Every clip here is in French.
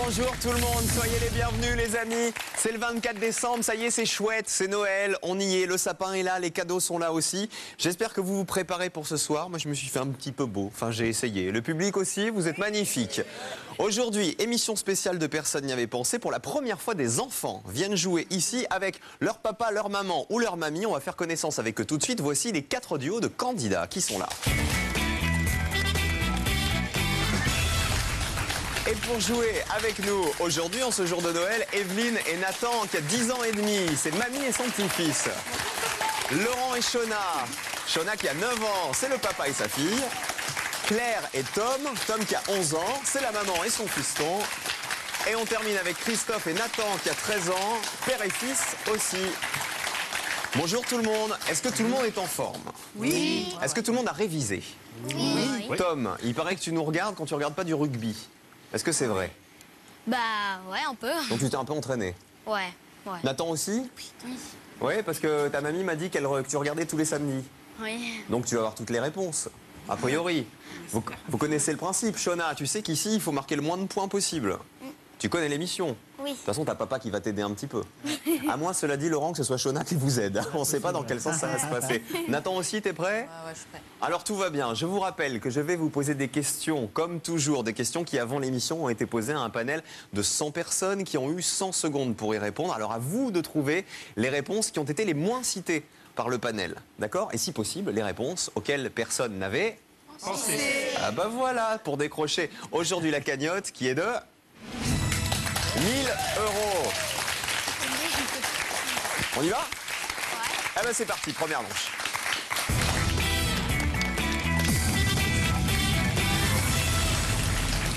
Bonjour tout le monde, soyez les bienvenus les amis. C'est le 24 décembre, ça y est, c'est chouette, c'est Noël, on y est, le sapin est là, les cadeaux sont là aussi. J'espère que vous vous préparez pour ce soir. Moi je me suis fait un petit peu beau, enfin j'ai essayé. Le public aussi, vous êtes magnifiques. Aujourd'hui, émission spéciale de Personne n'y avait pensé. Pour la première fois, des enfants viennent jouer ici avec leur papa, leur maman ou leur mamie. On va faire connaissance avec eux tout de suite. Voici les 4 duos de candidats qui sont là. Et pour jouer avec nous aujourd'hui, en ce jour de Noël, Evelyne et Nathan qui a 10 ans et demi. C'est mamie et son petit-fils. Laurent et Shona. Shona qui a 9 ans, c'est le papa et sa fille. Claire et Tom. Tom qui a 11 ans, c'est la maman et son fiston. Et on termine avec Christophe et Nathan qui a 13 ans, père et fils aussi. Bonjour tout le monde. Est-ce que tout le monde est en forme? Oui. Est-ce que tout le monde a révisé? Oui. Tom, il paraît que tu nous regardes quand tu regardes pas du rugby. Est-ce que c'est vrai? Bah ouais, un peu. Donc tu t'es un peu entraîné. Ouais. Nathan aussi? Oui. Oui, parce que ta mamie m'a dit que tu regardais tous les samedis. Oui. Donc tu vas avoir toutes les réponses, a priori. Vous connaissez le principe, Shona. Tu sais qu'ici, il faut marquer le moins de points possible. Tu connais l'émission? Oui. De toute façon, t'as papa qui va t'aider un petit peu. À moins, cela dit, Laurent, que ce soit Shona qui vous aide. On ne sait pas dans quel sens ça va se passer. Nathan aussi, t'es prêt? Ouais, je suis prêt. Alors tout va bien. Je vous rappelle que je vais vous poser des questions, comme toujours, des questions qui avant l'émission ont été posées à un panel de 100 personnes qui ont eu 100 secondes pour y répondre. Alors à vous de trouver les réponses qui ont été les moins citées par le panel. D'accord? Et si possible, les réponses auxquelles personne n'avait pensé. Ah bah voilà, pour décrocher aujourd'hui la cagnotte qui est de 1000 €. On y va? Ah bah c'est parti, première manche.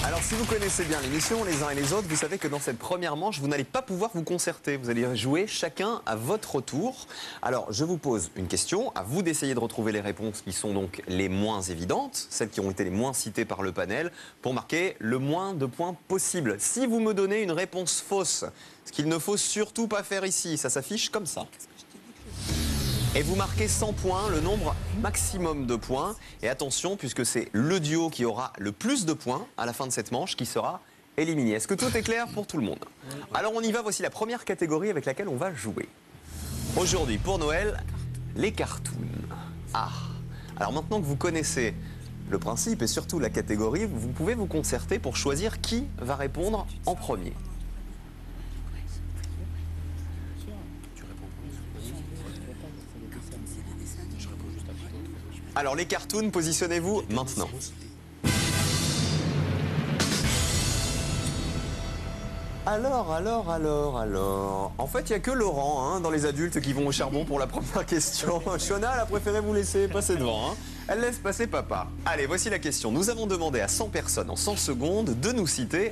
Alors si vous connaissez bien l'émission, les uns et les autres, vous savez que dans cette première manche, vous n'allez pas pouvoir vous concerter. Vous allez jouer chacun à votre tour. Alors je vous pose une question, à vous d'essayer de retrouver les réponses qui sont donc les moins évidentes, celles qui ont été les moins citées par le panel, pour marquer le moins de points possible. Si vous me donnez une réponse fausse, ce qu'il ne faut surtout pas faire ici, ça s'affiche comme ça. Et vous marquez 100 points, le nombre maximum de points. Et attention, puisque c'est le duo qui aura le plus de points à la fin de cette manche qui sera éliminé. Est-ce que tout est clair pour tout le monde? Alors on y va, voici la première catégorie avec laquelle on va jouer. Aujourd'hui, pour Noël, les cartoons. Ah, alors maintenant que vous connaissez le principe et surtout la catégorie, vous pouvez vous concerter pour choisir qui va répondre en premier. Alors les cartoons, positionnez-vous maintenant. Alors. En fait, il n'y a que Laurent dans les adultes qui vont au charbon pour la première question. Shona, elle a préféré vous laisser passer devant. Elle laisse passer papa. Allez, voici la question. Nous avons demandé à 100 personnes en 100 secondes de nous citer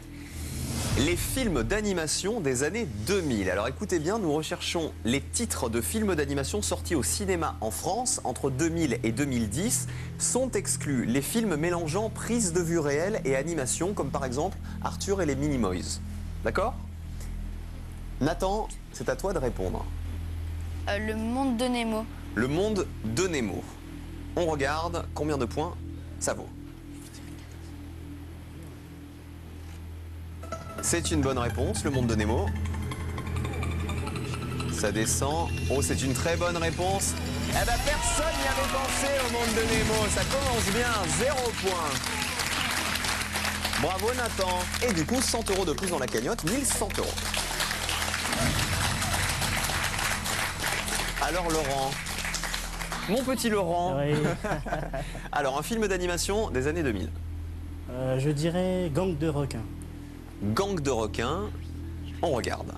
les films d'animation des années 2000. Alors écoutez bien, nous recherchons les titres de films d'animation sortis au cinéma en France entre 2000 et 2010. Sont exclus les films mélangeant prise de vue réelle et animation, comme par exemple Arthur et les Minimoys. D'accord? Nathan, c'est à toi de répondre. Le monde de Nemo. Le monde de Nemo. On regarde combien de points ça vaut. C'est une bonne réponse, le monde de Nemo. Ça descend. Oh, c'est une très bonne réponse. Eh ben, personne n'y avait pensé au monde de Nemo. Ça commence bien, 0 point. Bravo Nathan. Et du coup, 100 € de plus dans la cagnotte, 1100 €. Alors Laurent, mon petit Laurent. Oui. Alors, un film d'animation des années 2000. Je dirais Gang de requins. Gang de requins, on regarde.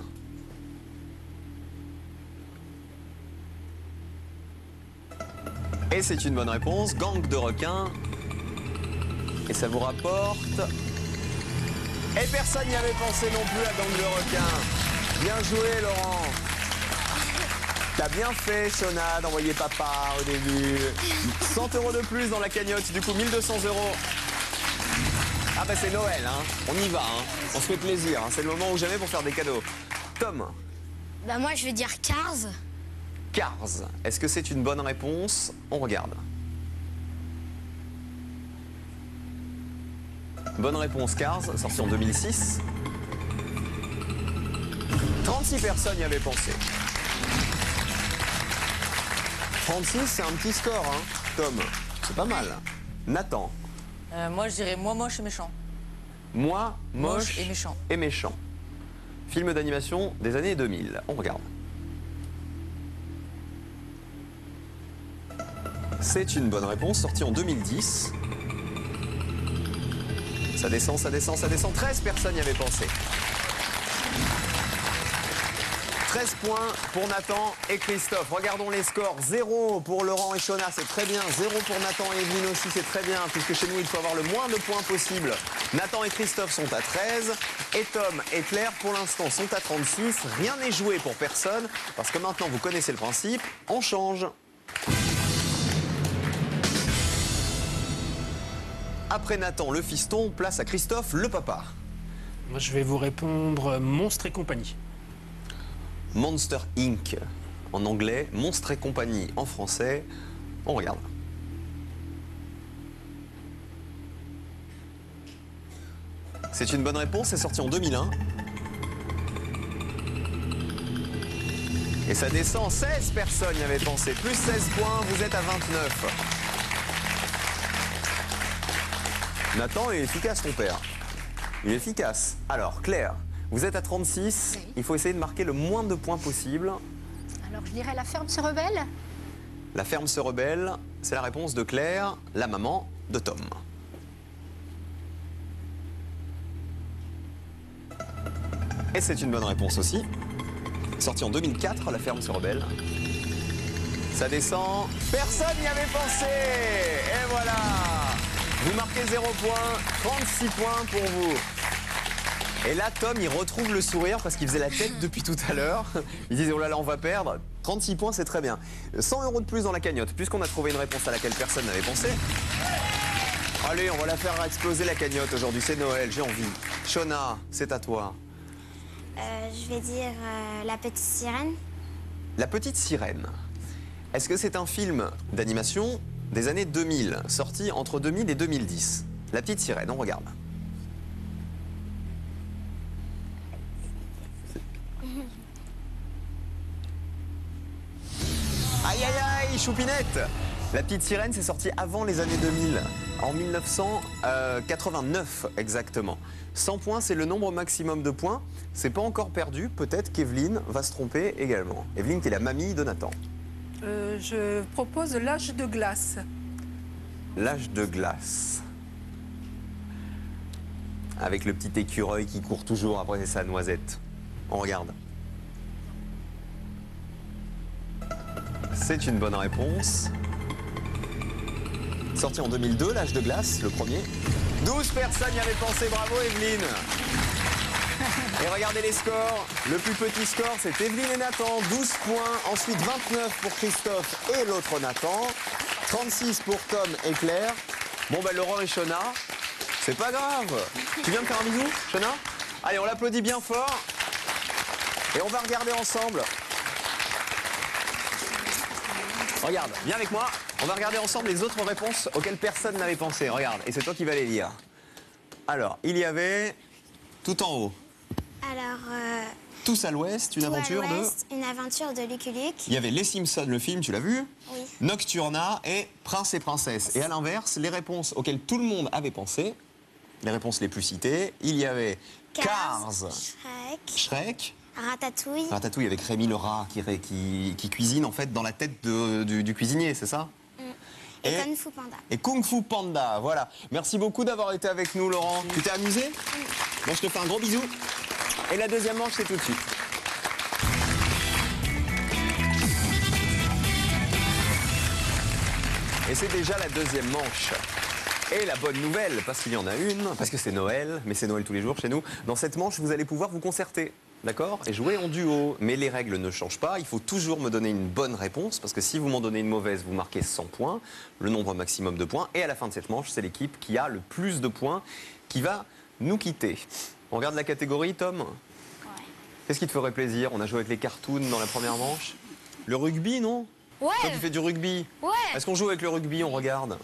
Et c'est une bonne réponse, Gang de requins. Et ça vous rapporte... Et personne n'y avait pensé non plus à Gang de requins. Bien joué Laurent. T'as bien fait Shona d'envoyer papa au début. 100 € de plus dans la cagnotte, du coup 1200 €. Ah bah c'est Noël, on y va, on se fait plaisir, c'est le moment ou jamais pour faire des cadeaux. Tom. Bah moi je vais dire Cars. Cars, est-ce que c'est une bonne réponse? On regarde. Bonne réponse, Cars, sorti en 2006. 36 personnes y avaient pensé. 36, c'est un petit score, hein, Tom. C'est pas mal. Nathan. Moi, je dirais moi moche et méchant. Moi, moche et méchant. Et méchant. Film d'animation des années 2000. On regarde. C'est une bonne réponse, sortie en 2010. Ça descend, ça descend, ça descend. 13 personnes y avaient pensé. 13 points pour Nathan et Christophe. Regardons les scores. 0 pour Laurent et Shona, c'est très bien. 0 pour Nathan et Evelyne aussi, c'est très bien. Puisque chez nous, il faut avoir le moins de points possible. Nathan et Christophe sont à 13. Et Tom et Claire, pour l'instant, sont à 36. Rien n'est joué pour personne. Parce que maintenant, vous connaissez le principe. On change. Après Nathan, le fiston, place à Christophe, le papa. Moi, je vais vous répondre Monstres et compagnie. Monster Inc. en anglais, Monstres et compagnie en français. On regarde. C'est une bonne réponse, c'est sorti en 2001. Et ça descend, 16 personnes y avaient pensé. Plus 16 points, vous êtes à 29. Nathan est efficace, ton père. Il est efficace. Alors, Claire, vous êtes à 36. Oui. Il faut essayer de marquer le moins de points possible. Alors je dirais la ferme se rebelle. La ferme se rebelle, c'est la réponse de Claire, la maman de Tom. Et c'est une bonne réponse aussi. Sorti en 2004, la ferme se rebelle. Ça descend. Personne n'y avait pensé. Et voilà. Vous marquez 0 points, 36 points pour vous. Et là, Tom, il retrouve le sourire parce qu'il faisait la tête depuis tout à l'heure. Il disait, oh là là, on va perdre. 36 points, c'est très bien. 100 € de plus dans la cagnotte, puisqu'on a trouvé une réponse à laquelle personne n'avait pensé. Allez, on va la faire exploser la cagnotte aujourd'hui. C'est Noël, j'ai envie. Shona, c'est à toi. Je vais dire La Petite Sirène. La Petite Sirène. Est-ce que c'est un film d'animation des années 2000, sorti entre 2000 et 2010? La Petite Sirène, on regarde. Aïe aïe aïe, choupinette! La Petite Sirène, c'est sorti avant les années 2000, en 1989 exactement. 100 points, c'est le nombre maximum de points. C'est pas encore perdu, peut-être qu'Evelyne va se tromper également. Evelyne, qui est la mamie de Nathan. Je propose L'Âge de glace. L'âge de glace. Avec le petit écureuil qui court toujours après sa noisette. On regarde. C'est une bonne réponse. Sorti en 2002, L'Âge de glace, le premier. 12 personnes y avaient pensé, bravo Evelyne. Et regardez les scores. Le plus petit score, c'est Evelyne et Nathan, 12 points. Ensuite, 29 pour Christophe et l'autre Nathan. 36 pour Tom et Claire. Bon, ben Laurent et Shona, c'est pas grave. Tu viens me faire un bisou, Shona? Allez, on l'applaudit bien fort. Et on va regarder ensemble. Regarde, viens avec moi. On va regarder ensemble les autres réponses auxquelles personne n'avait pensé. Regarde, et c'est toi qui vas les lire. Alors, il y avait tout en haut. Alors, Tous à l'ouest, une Tout à aventure de... l'Ouest, une aventure de Lucky Luke. Il y avait Les Simpsons, le film, tu l'as vu? Oui. Nocturna et Prince et Princesse. Et à l'inverse, les réponses auxquelles tout le monde avait pensé, les réponses les plus citées, il y avait Cars, Shrek, Shrek, Ratatouille. Ratatouille avec Rémi le rat qui cuisine en fait dans la tête du cuisinier, c'est ça? Et Kung Fu Panda. Et Kung Fu Panda, voilà. Merci beaucoup d'avoir été avec nous, Laurent. Tu t'es amusé? Bon, je te fais un gros bisou. Et la deuxième manche, c'est tout de suite. Et c'est déjà la deuxième manche. Et la bonne nouvelle, parce qu'il y en a une, parce que c'est Noël, mais c'est Noël tous les jours chez nous, dans cette manche, vous allez pouvoir vous concerter. D'accord? Et jouer en duo. Mais les règles ne changent pas. Il faut toujours me donner une bonne réponse. Parce que si vous m'en donnez une mauvaise, vous marquez 100 points. Le nombre maximum de points. Et à la fin de cette manche, c'est l'équipe qui a le plus de points qui va nous quitter. On regarde la catégorie, Tom? Ouais. Qu'est-ce qui te ferait plaisir? On a joué avec les cartoons dans la première manche. Le rugby, non? Ouais. Toi, tu fais du rugby. Ouais. Est-ce qu'on joue avec le rugby? On regarde.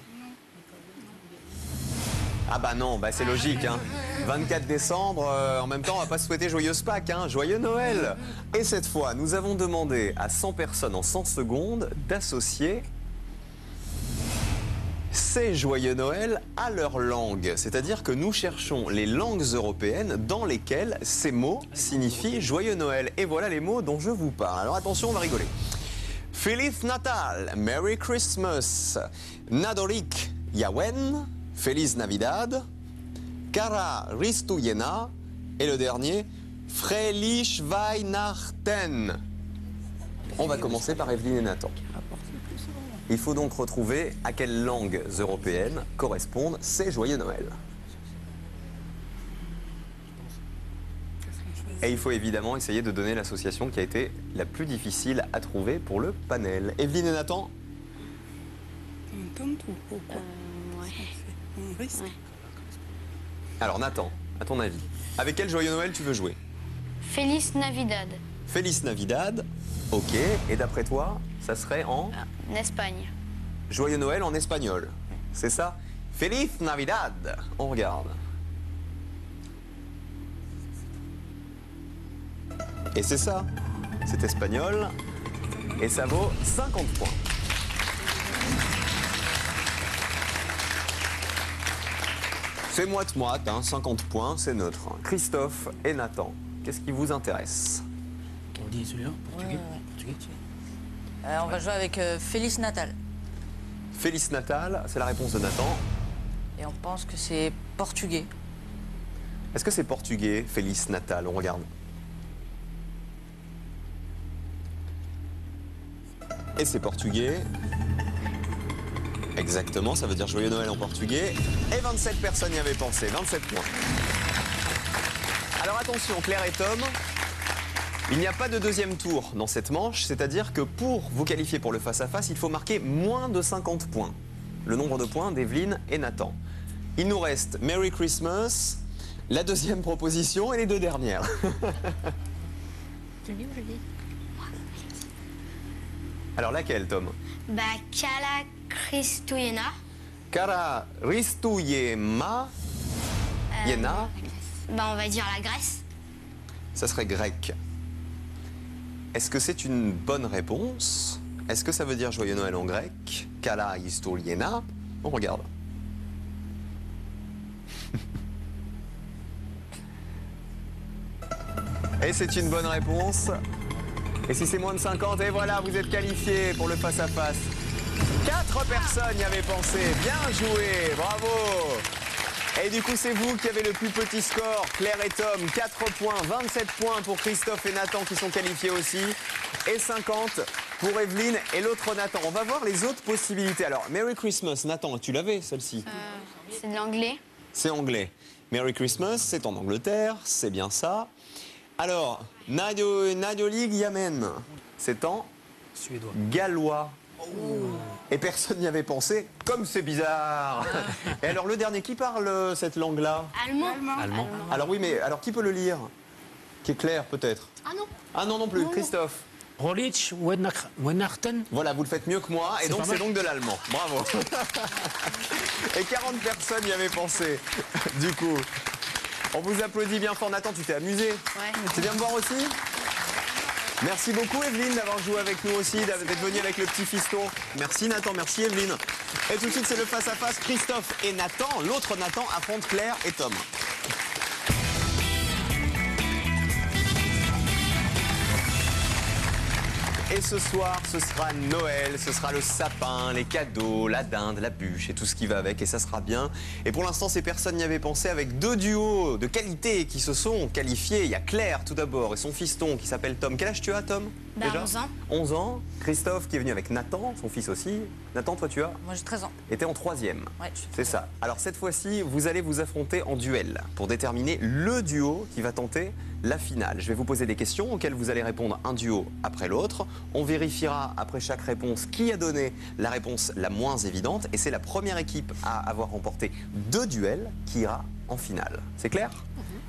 Ah bah non, bah c'est logique, hein. 24 décembre, en même temps, on va pas se souhaiter joyeuse Pâques, hein, joyeux Noël. Et cette fois, nous avons demandé à 100 personnes en 100 secondes d'associer ces joyeux Noël à leur langue. C'est-à-dire que nous cherchons les langues européennes dans lesquelles ces mots signifient joyeux Noël. Et voilà les mots dont je vous parle. Alors attention, on va rigoler. Feliz Natal, Merry Christmas, Nadorik Yawen, Feliz Navidad, Kara Ristuyena et le dernier, Fröhlich Weihnachten. On va commencer par Evelyne et Nathan. Il faut donc retrouver à quelles langues européennes correspondent ces joyeux Noël. Et il faut évidemment essayer de donner l'association qui a été la plus difficile à trouver pour le panel. Evelyne et Nathan? Alors Nathan, à ton avis, avec quel joyeux Noël tu veux jouer? Feliz Navidad. Feliz Navidad, ok. Et d'après toi, ça serait en En Espagne. joyeux Noël en espagnol. C'est ça? Feliz Navidad. On regarde. Et c'est ça. C'est espagnol. Et ça vaut 50 points. C'est moite-moite, hein, 50 points, c'est neutre. Christophe et Nathan, qu'est-ce qui vous intéresse? On dit celui-là, portugais. Portugais. On va jouer avec Feliz Natal. Feliz Natal, c'est la réponse de Nathan. Et on pense que c'est portugais. Est-ce que c'est portugais, Feliz Natal? On regarde. Et c'est portugais. Exactement, ça veut dire joyeux Noël en portugais. Et 27 personnes y avaient pensé, 27 points. Alors attention, Claire et Tom, il n'y a pas de deuxième tour dans cette manche, c'est-à-dire que pour vous qualifier pour le face-à-face, il faut marquer moins de 50 points. Le nombre de points d'Evelyne et Nathan. Il nous reste Merry Christmas, la deuxième proposition et les deux dernières. Je dis ou je dis? Alors laquelle, Tom? Bah, Kala Christouyena. Kara Ristuyema Yena, Bah, on va dire la Grèce. ça serait grec. Est-ce que c'est une bonne réponse? Est-ce que ça veut dire joyeux Noël en grec? Kala Ristuyena. On regarde. Et c'est une bonne réponse. Et si c'est moins de 50, et voilà, vous êtes qualifiés pour le face-à-face. 4 personnes y avaient pensé. Bien joué, bravo. Et du coup, c'est vous qui avez le plus petit score. Claire et Tom, 4 points, 27 points pour Christophe et Nathan qui sont qualifiés aussi. Et 50 pour Evelyne et l'autre Nathan. On va voir les autres possibilités. Alors, Merry Christmas, Nathan, tu l'avais celle-ci? C'est de l'anglais. C'est anglais. Merry Christmas, c'est en Angleterre, c'est bien ça. Alors, Nadolig Yamen, c'est en Suédois. gallois. Et personne n'y avait pensé, comme c'est bizarre. Et alors, le dernier, qui parle cette langue-là? Allemand. Allemand. Alors oui, mais alors qui peut le lire? Qui est clair, peut-être? Ah non. Ah non, non plus, Christophe. Fröhlich Weihnachten. Voilà, vous le faites mieux que moi, et C'est donc pas c'est mal. donc de l'allemand. Bravo. Et 40 personnes y avaient pensé, du coup. On vous applaudit bien fort. Nathan, tu t'es amusé? Ouais. Tu viens me voir aussi? Merci beaucoup Evelyne d'avoir joué avec nous aussi, d'être venue avec le petit fiston. Merci Nathan, merci Evelyne. Et tout de suite c'est le face-à-face, Christophe et Nathan. L'autre Nathan affronte Claire et Tom. Et ce soir, ce sera Noël, ce sera le sapin, les cadeaux, la dinde, la bûche et tout ce qui va avec, et ça sera bien. Et pour l'instant, ces personnes n'y avaient pensé avec deux duos de qualité qui se sont qualifiés. Il y a Claire tout d'abord et son fiston qui s'appelle Tom. Quel âge tu as, Tom? Bah, déjà 11 ans. 11 ans. Christophe qui est venu avec Nathan, son fils aussi. Nathan, toi tu as? Moi j'ai 13 ans. Et t'es en 3e. Ouais, je suis C'est ça. Alors cette fois-ci, vous allez vous affronter en duel pour déterminer le duo qui va tenter la finale. Je vais vous poser des questions auxquelles vous allez répondre un duo après l'autre. On vérifiera après chaque réponse qui a donné la réponse la moins évidente. Et c'est la première équipe à avoir remporté 2 duels qui ira en finale. C'est clair?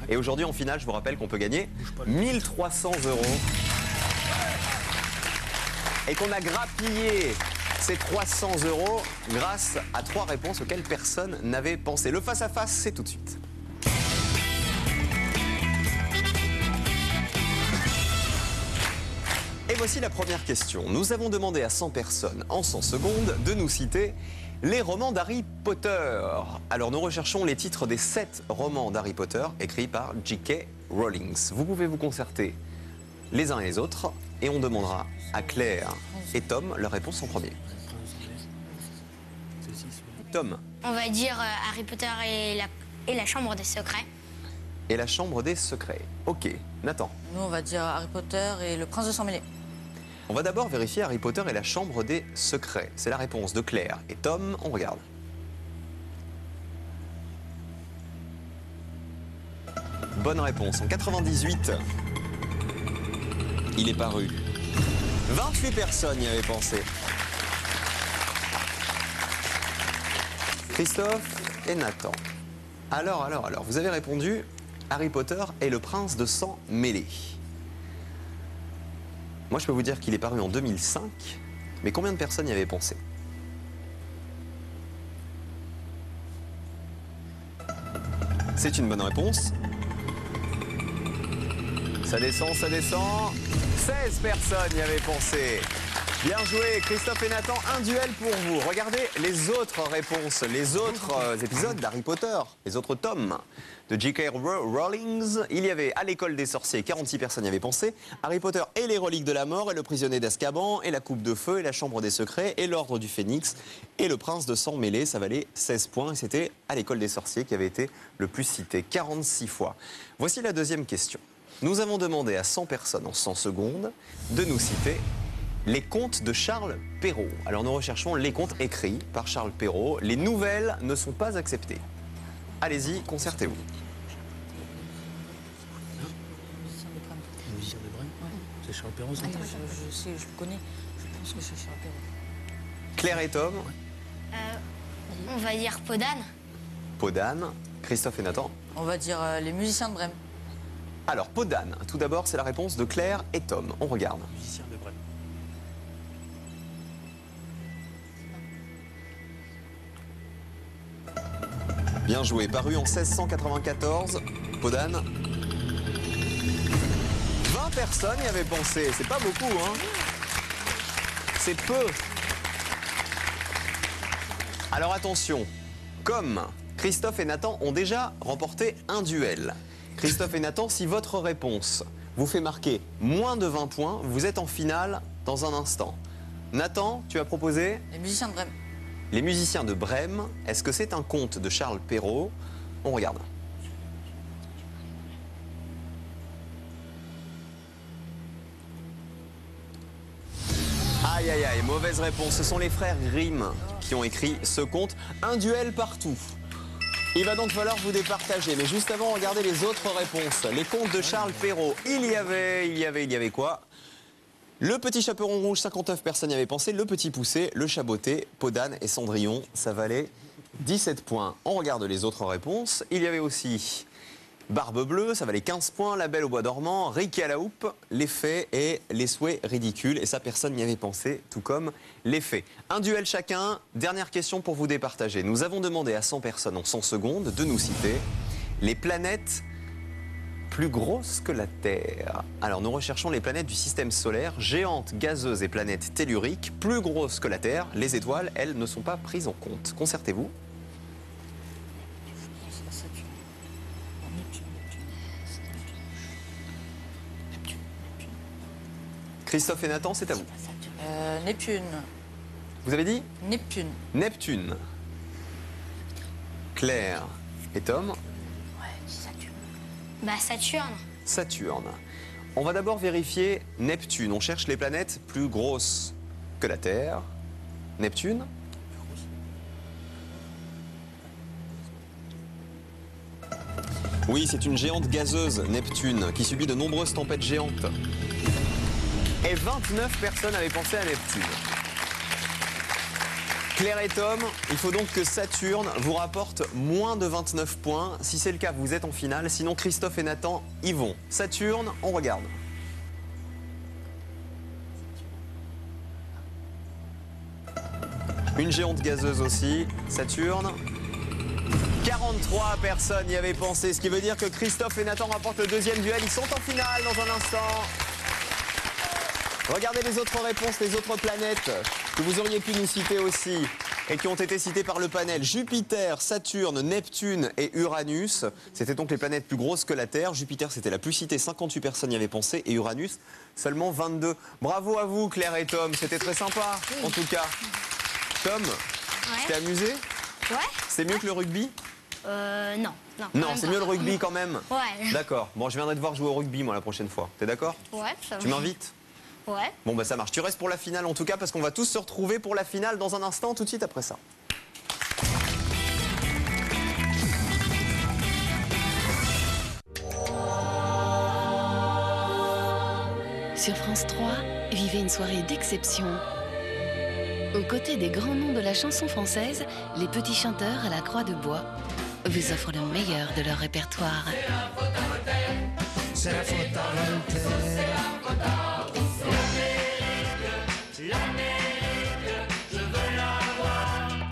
Et aujourd'hui en finale, je vous rappelle qu'on peut gagner 1300 €. Et qu'on a grappillé ces 300 € grâce à 3 réponses auxquelles personne n'avait pensé. Le face-à-face, c'est tout de suite. voici la première question. Nous avons demandé à 100 personnes en 100 secondes de nous citer les romans d'Harry Potter. Alors nous recherchons les titres des 7 romans d'Harry Potter écrits par J.K. Rowling. Vous pouvez vous concerter les uns et les autres et on demandera à Claire et Tom leur réponse en premier. Tom. On va dire Harry Potter et la chambre des secrets. Et la chambre des secrets. Ok. Nathan. Nous, on va dire Harry Potter et le prince de sang mêlé. On va d'abord vérifier Harry Potter et la chambre des secrets. C'est la réponse de Claire et Tom. On regarde. Bonne réponse. En 98, il est paru. 28 personnes y avaient pensé. Christophe et Nathan. Alors, vous avez répondu Harry Potter et le prince de sang mêlé. Moi, je peux vous dire qu'il est paru en 2005, mais combien de personnes y avaient pensé? C'est une bonne réponse. Ça descend, ça descend. 16 personnes y avaient pensé. Bien joué, Christophe et Nathan, un duel pour vous. Regardez les autres réponses, les autres épisodes d'Harry Potter, les autres tomes de J.K. Rowling. Il y avait À l'école des sorciers, 46 personnes y avaient pensé. Harry Potter et les reliques de la mort, et le prisonnier d'Azkaban, et la coupe de feu, et la chambre des secrets, et l'ordre du phénix, et le prince de sang mêlé. Ça valait 16 points, et c'était À l'école des sorciers qui avait été le plus cité, 46 fois. Voici la deuxième question. Nous avons demandé à 100 personnes en 100 secondes de nous citer les contes de Charles Perrault. Alors nous recherchons les contes écrits par Charles Perrault. Les nouvelles ne sont pas acceptées. Allez-y, concertez-vous. Le musicien de Brême. C'est Charles Perrault, ça. Attends, je sais, je le connais. Je pense que c'est Charles Perrault. Claire et Tom, On va dire Podane. Podane, Christophe et Nathan. On va dire les musiciens de Brême. Alors, Podane, tout d'abord, c'est la réponse de Claire et Tom. On regarde. Musicien de Brême. Bien joué, paru en 1694, Podane. 20 personnes y avaient pensé, c'est pas beaucoup, hein? C'est peu. Alors attention, comme Christophe et Nathan ont déjà remporté un duel, Christophe et Nathan, si votre réponse vous fait marquer moins de 20 points, vous êtes en finale dans un instant. Nathan, tu as proposé Les musiciens de Brême. Les musiciens de Brême. Est-ce que c'est un conte de Charles Perrault? On regarde. Aïe, aïe, aïe, mauvaise réponse. Ce sont les frères Grimm qui ont écrit ce conte. Un duel partout. Il va donc falloir vous départager. Mais juste avant, regardez les autres réponses. Les contes de Charles Perrault. Il y avait quoi? Le petit chaperon rouge, 59 personnes y avaient pensé. Le petit poussé, le chaboté, Podane et Cendrillon. Ça valait 17 points. On regarde les autres réponses. Il y avait aussi Barbe Bleue, ça valait 15 points. La Belle au bois dormant, Ricky à la houppe, Les Fées et Les Souhaits ridicules. Et ça, personne n'y avait pensé, tout comme Les Fées. Un duel chacun. Dernière question pour vous départager. Nous avons demandé à 100 personnes en 100 secondes de nous citer les planètes plus grosses que la Terre. Alors nous recherchons les planètes du système solaire, géantes, gazeuses et planètes telluriques, plus grosses que la Terre. Les étoiles, elles, ne sont pas prises en compte. Concertez-vous. Christophe et Nathan, c'est à vous. Neptune. Vous avez dit Neptune. Neptune. Claire et Tom. Bah Saturne. Saturne. On va d'abord vérifier Neptune. On cherche les planètes plus grosses que la Terre. Neptune. Oui, c'est une géante gazeuse, Neptune, qui subit de nombreuses tempêtes géantes. Et 29 personnes avaient pensé à Neptune. Claire et Tom, il faut donc que Saturne vous rapporte moins de 29 points. Si c'est le cas, vous êtes en finale. Sinon, Christophe et Nathan y vont. Saturne, on regarde. Une géante gazeuse aussi. Saturne. 43 personnes y avaient pensé, ce qui veut dire que Christophe et Nathan rapportent le deuxième duel. Ils sont en finale dans un instant. Regardez les autres réponses, les autres planètes que vous auriez pu nous citer aussi et qui ont été citées par le panel. Jupiter, Saturne, Neptune et Uranus. C'était donc les planètes plus grosses que la Terre. Jupiter, c'était la plus citée, 58 personnes y avaient pensé. Et Uranus, seulement 22. Bravo à vous, Claire et Tom. C'était très sympa, en tout cas. Tom, t'es amusé? Ouais. C'est mieux que le rugby? Non. Non, c'est mieux le rugby quand même. Ouais. D'accord. Bon, je viendrai te voir jouer au rugby, moi, la prochaine fois. T'es d'accord? Ouais, ça va. Tu m'invites? Ouais. Bon, bah ça marche. Tu restes pour la finale, en tout cas, parce qu'on va tous se retrouver pour la finale dans un instant, tout de suite après ça. Sur France 3, vivez une soirée d'exception. Aux côtés des grands noms de la chanson française, les petits chanteurs à la Croix de Bois vous offrent le meilleur de leur répertoire. C'est la faute à volonté.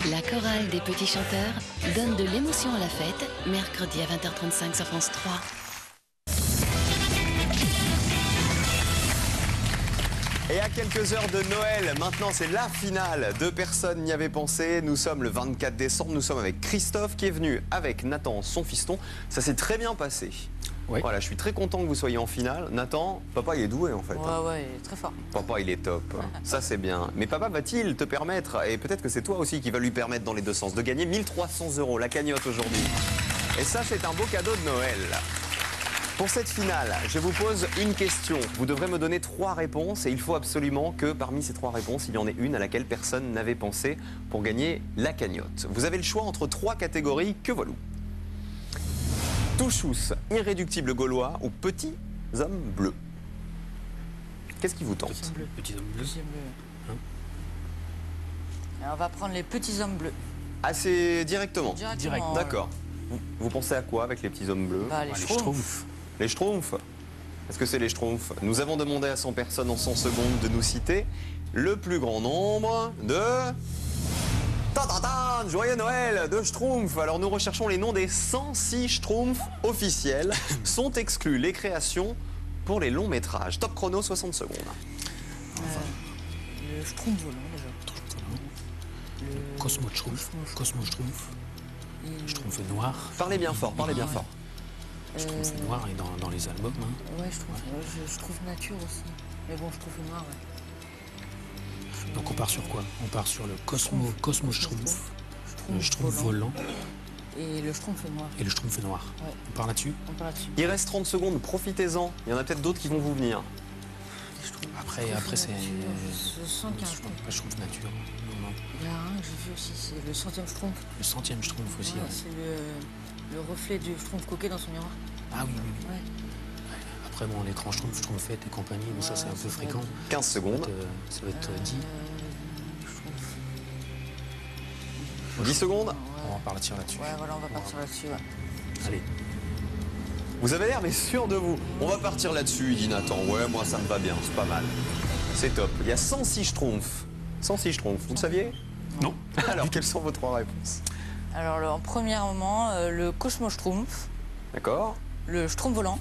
La chorale des petits chanteurs donne de l'émotion à la fête, mercredi à 20h35 sur France 3. Et à quelques heures de Noël, maintenant c'est la finale. Deux personnes n'y avaient pensé. Nous sommes le 24 décembre, nous sommes avec Christophe qui est venu avec Nathan, son fiston. Ça s'est très bien passé. Oui. Voilà, je suis très content que vous soyez en finale. Nathan, papa il est doué en fait. Ouais, il est très fort. Papa il est top, ça c'est bien. Mais papa va-t-il te permettre, et peut-être que c'est toi aussi qui va lui permettre dans les deux sens, de gagner 1300 €, la cagnotte aujourd'hui. Et ça c'est un beau cadeau de Noël. Pour cette finale, je vous pose une question. Vous devrez me donner 3 réponses et il faut absolument que parmi ces 3 réponses, il y en ait une à laquelle personne n'avait pensé pour gagner la cagnotte. Vous avez le choix entre 3 catégories, que voilà. Touchous, irréductible gaulois ou petits hommes bleus. Qu'est-ce qui vous tente? Petits hommes bleus. Petits hommes bleus. Hein? Alors, on va prendre les petits hommes bleus. Assez directement. Direct. D'accord. Vous pensez à quoi avec les petits hommes bleus? Bah, les Les schtroumpfs. schtroumpfs. Les schtroumpfs. Est-ce que c'est les schtroumpfs? Nous avons demandé à 100 personnes en 100 secondes de nous citer le plus grand nombre de... Tan, joyeux Noël de schtroumpfs. Alors nous recherchons les noms des 106 schtroumpfs officiels. Sont exclus les créations pour les longs métrages. Top chrono, 60 secondes. Le schtroumpf volant, déjà. Cosmo Schtroumpf. Cosmo Schtroumpf. Schtroumpf noir. Parlez bien fort, parlez bien fort. Schtroumpf noir et dans les albums. Hein. Ouais, je trouve nature aussi. Mais bon, je trouve noir, ouais. Donc on part sur quoi? On part sur le Cosmo Schtroumpf, le Schtroumpf volant et le schtroumpf noir. et le Schtroumpf noir. Ouais. On part là-dessus? On part là-dessus. Il reste 30 secondes, profitez-en. Il y en a peut-être d'autres qui vont vous venir. Après c'est... Je sens qu'il y a un schtroumpf. Pas Schtroumpf nature. Non. Il y a un que j'ai vu aussi, c'est le 100e schtroumpf. Le 100e Schtroumpf aussi. Ouais, Ouais. c'est le reflet du schtroumpf coquet dans son miroir. Ah oui. Ouais. Après bon, l'écran Schtroumpf, Schtroumpfette et compagnie, mais ça c'est un peu fréquent. 15 secondes. Ça va être dit. Schtroumpf. 10 secondes. On va partir là-dessus. Ouais, voilà, on va partir là-dessus. Ouais. Allez. Vous avez l'air mais sûr de vous. On va partir là-dessus, dit Nathan. Ouais, moi ça me va bien, c'est pas mal. C'est top. Il y a 106 schtroumpfs. 106 schtroumpfs, vous le saviez? Non. Alors, quelles sont vos 3 réponses? Alors, en premier moment, le Cosmo Schtroumpf, D'accord. le Schtroumpf volant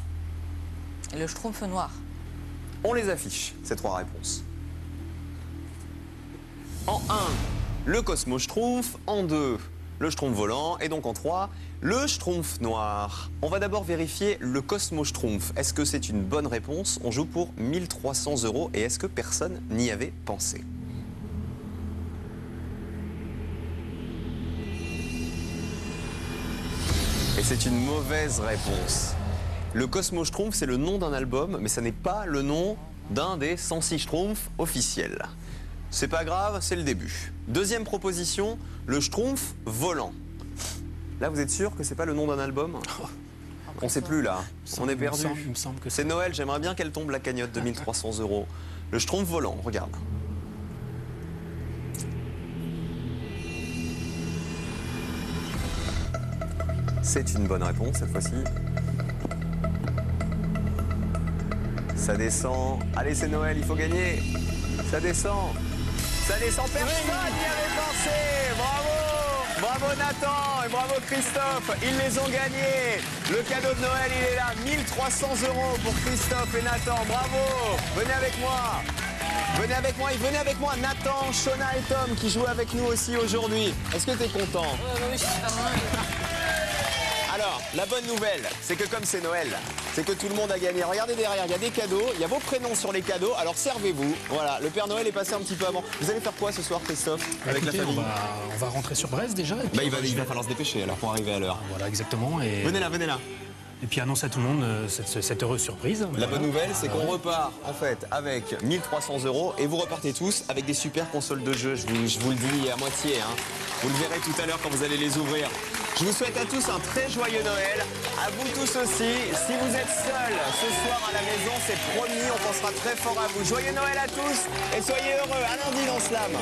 et le Schtroumpf noir. On les affiche, ces 3 réponses. En 1, le Cosmo Schtroumpf. En 2, le Schtroumpf volant. Et donc en 3, le Schtroumpf noir. On va d'abord vérifier le Cosmo Schtroumpf. Est-ce que c'est une bonne réponse? On joue pour 1300 € et est-ce que personne n'y avait pensé? Et c'est une mauvaise réponse. Le Cosmo Schtroumpf, c'est le nom d'un album, mais ça n'est pas le nom d'un des 106 Schtroumpfs officiels. C'est pas grave, c'est le début. Deuxième proposition, le Schtroumpf volant. Là, vous êtes sûr que c'est pas le nom d'un album? On sait plus là, on est perdu. Il me semble que C'est Noël, j'aimerais bien qu'elle tombe la cagnotte de 1300 €. Le Schtroumpf volant, regarde. C'est une bonne réponse cette fois-ci. Ça descend. Allez, c'est Noël, il faut gagner. Ça descend. Ça descend, personne n'y avait pensé. Bravo. Bravo Nathan et bravo Christophe. Ils les ont gagnés. Le cadeau de Noël, il est là. 1300 € pour Christophe et Nathan. Bravo. Venez avec moi. Venez avec moi et venez avec moi Nathan, Shona et Tom qui jouent avec nous aussi aujourd'hui. Est-ce que tu es content? Oui, je suis super heureux. Alors, la bonne nouvelle, c'est que comme c'est Noël, c'est que tout le monde a gagné. Regardez derrière, il y a des cadeaux, il y a vos prénoms sur les cadeaux, alors servez-vous. Voilà, le Père Noël est passé un petit peu avant. Vous allez faire quoi ce soir, Christophe, avec Écoutez, la famille? on va rentrer sur Brest déjà. Et puis Il va falloir se dépêcher alors pour arriver à l'heure. Voilà, exactement. Et, Venez là, venez là. et puis annonce à tout le monde cette heureuse surprise. La bonne nouvelle, c'est qu'on repart en fait avec 1300 € et vous repartez tous avec des super consoles de jeux. Je vous le dis à moitié. Hein. Vous le verrez tout à l'heure quand vous allez les ouvrir. Je vous souhaite à tous un très joyeux Noël. À vous tous aussi. Si vous êtes seuls ce soir à la maison, c'est promis, on pensera très fort à vous. Joyeux Noël à tous et soyez heureux. À lundi dans Slam.